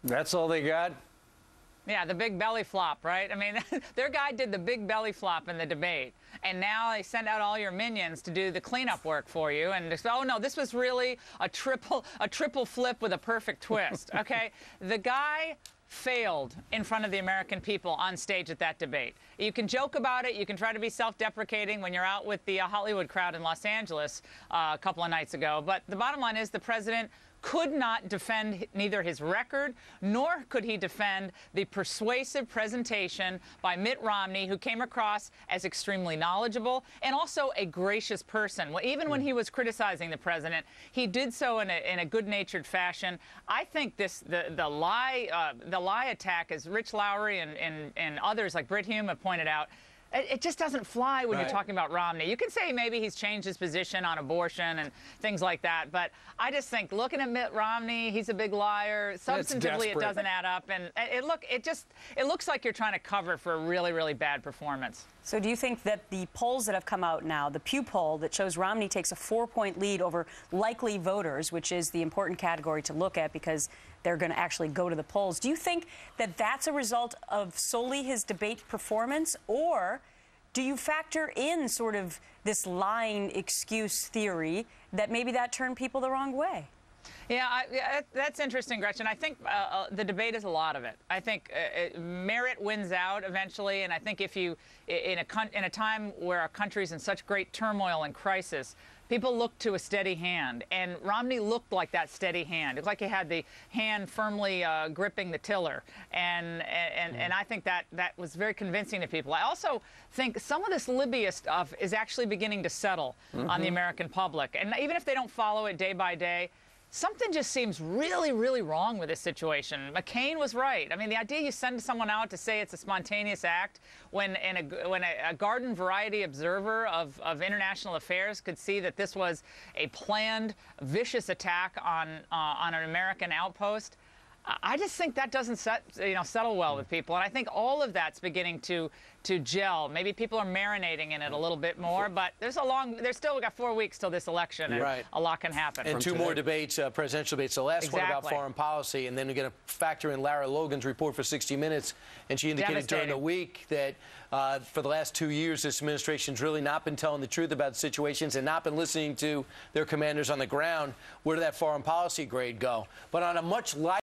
That's all they got? Yeah, the big belly flop, right? I mean, their guy did the big belly flop in the debate, and now they send out all your minions to do the cleanup work for you. And just, oh no, this was really a triple flip with a perfect twist. Okay, the guy failed in front of the American people on stage at that debate. You can joke about it, you can try to be self-deprecating when you're out with the Hollywood crowd in Los Angeles a couple of nights ago, but the bottom line is the president could not defend neither his record nor could he defend the persuasive presentation by Mitt Romney, who came across as extremely knowledgeable and also a gracious person. Even when he was criticizing the president, he did so in a good-natured fashion. I think the lie attack, as Rich Lowry and others like Brit Hume have pointed out, it just doesn't fly when you're talking about Romney. You can say maybe he's changed his position on abortion and things like that, but I just think looking at Mitt Romney, he's a big liar. Substantively, it doesn't add up, and it looks like you're trying to cover for a really, really bad performance. So do you think that the polls that have come out now, the Pew poll that shows Romney takes a 4-point lead over likely voters, which is the important category to look at because they're going to actually go to the polls, do you think that that's a result of solely his debate performance, or do you factor in sort of this lying excuse theory that maybe that turned people the wrong way? Yeah, that's interesting, Gretchen. I think the debate is a lot of it. I think merit wins out eventually, and I think if you, in a time where our country's in such great turmoil and crisis, people look to a steady hand, and Romney looked like that steady hand. It looked like he had the hand firmly gripping the tiller, and I think that was very convincing to people. I also think some of this Libya stuff is actually beginning to settle on the American public, and even if they don't follow it day by day, something just seems really, really wrong with this situation. McCain was right. I mean, the idea you send someone out to say it's a spontaneous act when a garden variety observer of international affairs could see that this was a planned, vicious attack on an American outpost. I just think that doesn't settle well with people, and I think all of that's beginning to gel. Maybe people are marinating in it a little bit more, but there's still, we got 4 weeks till this election, and a lot can happen. And two more debates, presidential debates. The last one about foreign policy, and then we're going to factor in Lara Logan's report for 60 Minutes, and she indicated during the week that for the last 2 years, this administration's really not been telling the truth about situations and not been listening to their commanders on the ground. Where did that foreign policy grade go? But on a much lighter